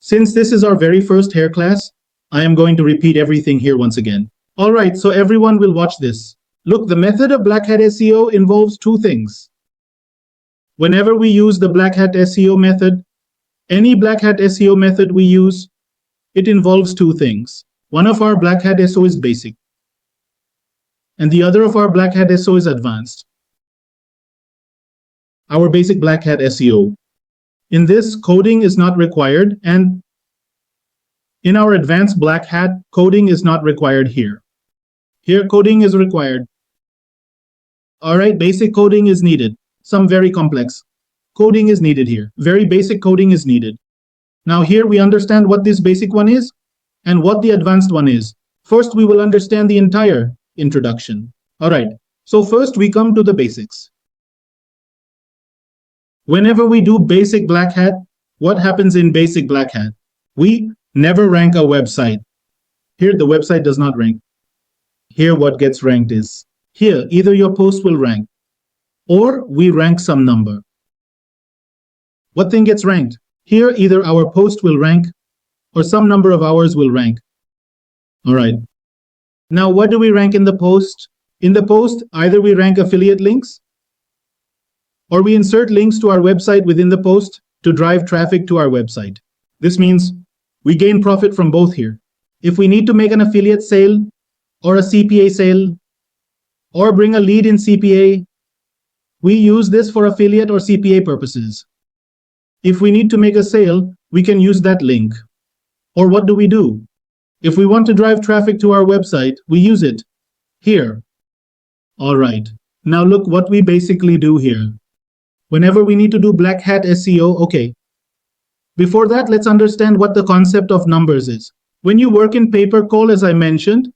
Since this is our very first hair class, I am going to repeat everything here once again. Alright, so everyone will watch this. Look, the method of Blackhat SEO involves two things. Whenever we use the Blackhat SEO method, any Blackhat SEO method we use, it involves two things. One of our Blackhat SEO is basic, and the other of our Blackhat SEO is advanced. Our basic Blackhat SEO. In this, coding is not required, and in our advanced Blackhat, coding is not required here. Here, coding is required. Alright, basic coding is needed. Some very complex coding is needed here. Very basic coding is needed. Now here we understand what this basic one is and what the advanced one is. First, we will understand the entire introduction. Alright, so first we come to the basics. Whenever we do basic Blackhat, what happens in basic Blackhat? We never rank a website. Here the website does not rank. Here what gets ranked is, here either your post will rank or we rank some number. What thing gets ranked? Here either our post will rank or some number of hours will rank. Alright. Now what do we rank in the post? In the post, either we rank affiliate links or we insert links to our website within the post to drive traffic to our website. This means we gain profit from both here. If we need to make an affiliate sale or a CPA sale or bring a lead in CPA, we use this for affiliate or CPA purposes. If we need to make a sale, we can use that link. Or what do we do? If we want to drive traffic to our website, we use it here. Alright, now look what we basically do here. Whenever we need to do Blackhat SEO, okay. Before that, let's understand what the concept of numbers is. When you work in pay-per-call, as I mentioned,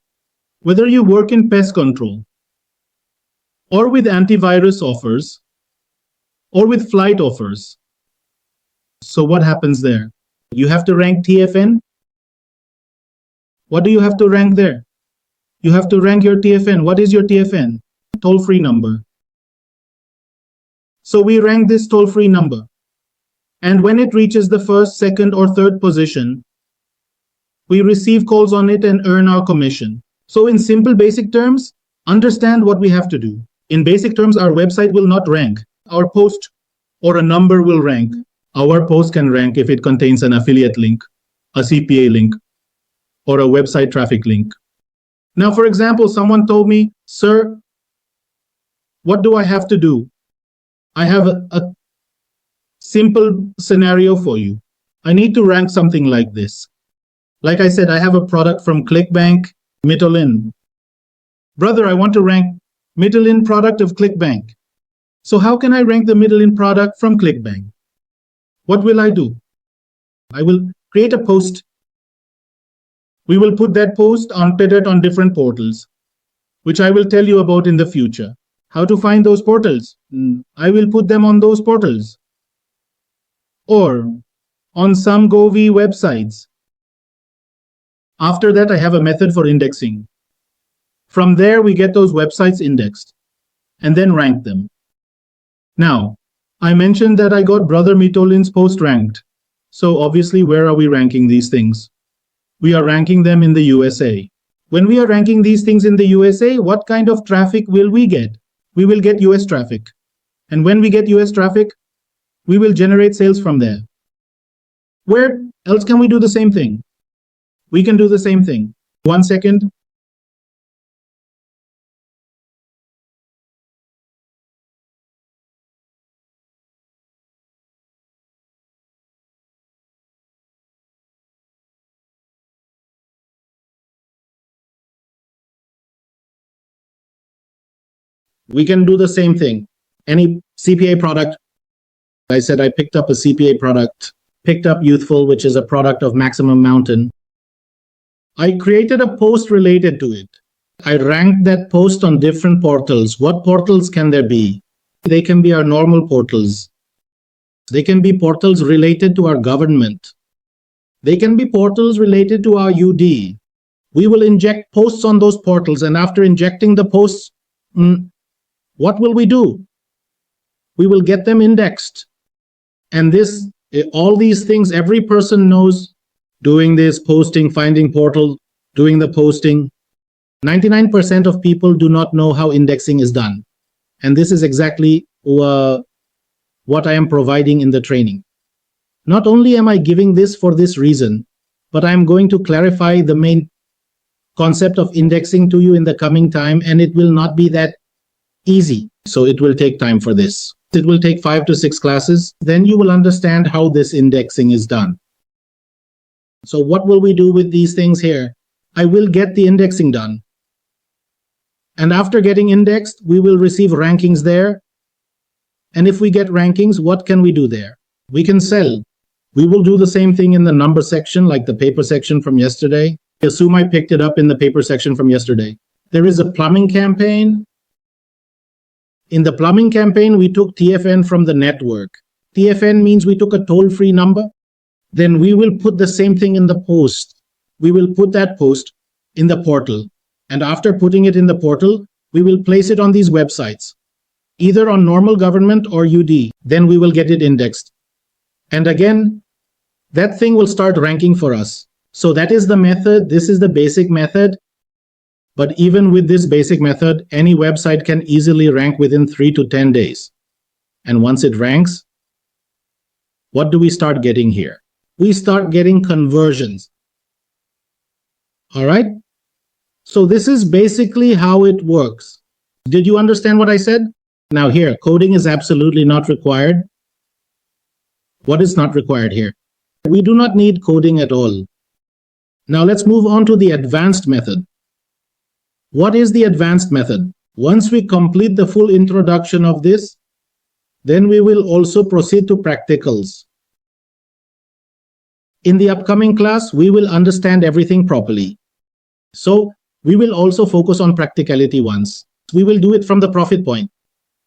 whether you work in pest control, or with antivirus offers, or with flight offers. So what happens there? You have to rank TFN. What do you have to rank there? You have to rank your TFN. What is your TFN? Toll-free number. So we rank this toll-free number. And when it reaches the first, second, or third position, we receive calls on it and earn our commission. So in simple basic terms, understand what we have to do. In basic terms, our website will not rank. Our post or a number will rank. Our post can rank if it contains an affiliate link, a CPA link, or a website traffic link. Now, for example, someone told me, "Sir, what do I have to do?" I have a simple scenario for you. I need to rank something like this. Like I said, I have a product from ClickBank, Mitolin. Brother, I want to rank Mitolin product of ClickBank. So how can I rank the Mitolin product from ClickBank? What will I do? I will create a post. We will put that post on different portals, which I will tell you about in the future. How to find those portals? I will put them on those portals. Or on some Govi websites. After that, I have a method for indexing. From there, we get those websites indexed and then rank them. Now, I mentioned that I got Brother Mitolin's post ranked. So obviously, where are we ranking these things? We are ranking them in the USA. When we are ranking these things in the USA, what kind of traffic will we get? We will get US traffic. And when we get US traffic, we will generate sales from there. Where else can we do the same thing? We can do the same thing. 1 second. We can do the same thing. Any CPA product. I said I picked up a CPA product, picked up Youthful, which is a product of Maximum Mountain. I created a post related to it. I ranked that post on different portals. What portals can there be? They can be our normal portals. They can be portals related to our government. They can be portals related to our UD. We will inject posts on those portals, and after injecting the posts, what will we do? We will get them indexed. And all these things, every person knows doing this, posting, finding portal, doing the posting. 99% of people do not know how indexing is done. And this is exactly what I am providing in the training. Not only am I giving this for this reason, but I'm going to clarify the main concept of indexing to you in the coming time, and it will not be that easy. So it will take time for this. It will take 5 to 6 classes. Then you will understand how this indexing is done. So what will we do with these things here? I will get the indexing done. And after getting indexed, we will receive rankings there. And if we get rankings, what can we do there? We can sell. We will do the same thing in the number section, like the paper section from yesterday. Assume I picked it up in the paper section from yesterday. There is a plumbing campaign. In the plumbing campaign, we took TFN from the network. TFN means we took a toll-free number. Then we will put the same thing in the post. We will put that post in the portal. And after putting it in the portal, we will place it on these websites, either on normal government or UD. Then we will get it indexed. And again, that thing will start ranking for us. So that is the method. This is the basic method. But even with this basic method, any website can easily rank within 3 to 10 days. And once it ranks, what do we start getting here? We start getting conversions. All right? So this is basically how it works. Did you understand what I said? Now here, coding is absolutely not required. What is not required here? We do not need coding at all. Now let's move on to the advanced method. What is the advanced method? Once we complete the full introduction of this, then we will also proceed to practicals. In the upcoming class, we will understand everything properly. So we will also focus on practicality once. We will do it from the profit point.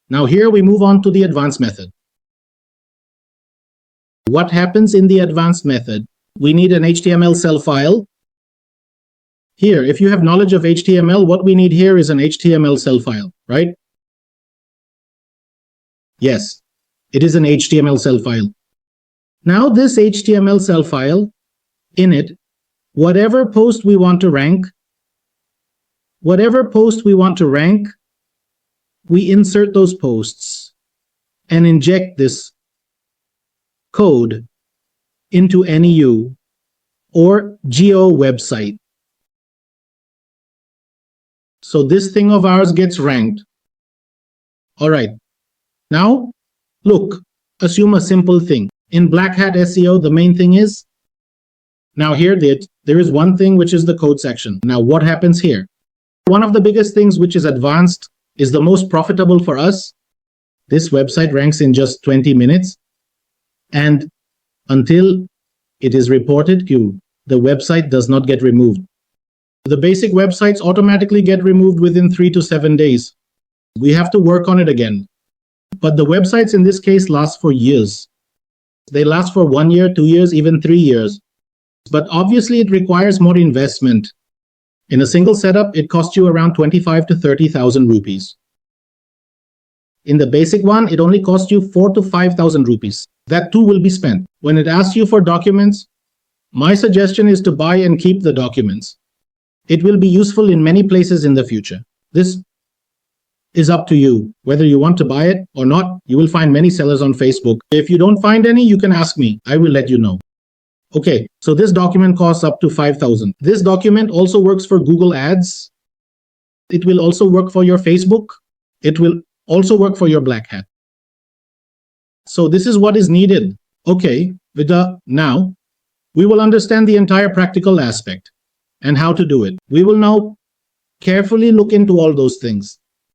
Now here we move on to the advanced method. What happens in the advanced method? We need an HTML cell file. Here, if you have knowledge of HTML, what we need here is an HTML cell file, right? Yes, it is an HTML cell file. Now this HTML cell file, in it, whatever post we want to rank, we insert those posts and inject this code into NEU or Geo website. So this thing of ours gets ranked. All right. Now, look, assume a simple thing. In Blackhat SEO, the main thing is, now here there is one thing which is the code section. Now what happens here? One of the biggest things which is advanced is the most profitable for us. This website ranks in just 20 minutes. And until it is reported queued, the website does not get removed. The basic websites automatically get removed within 3 to 7 days. We have to work on it again. But the websites in this case last for years. They last for 1 year, 2 years, even 3 years. But obviously it requires more investment. In a single setup, it costs you around 25 to 30,000 rupees. In the basic one, it only costs you 4 to 5,000 rupees. That too will be spent. When it asks you for documents, my suggestion is to buy and keep the documents. It will be useful in many places in the future. This is up to you. Whether you want to buy it or not, you will find many sellers on Facebook. If you don't find any, you can ask me. I will let you know. Okay, so this document costs up to 5,000. This document also works for Google Ads. It will also work for your Facebook. It will also work for your Blackhat. So this is what is needed. Okay, Vida, now we will understand the entire practical aspect and how to do it. We will now carefully look into all those things.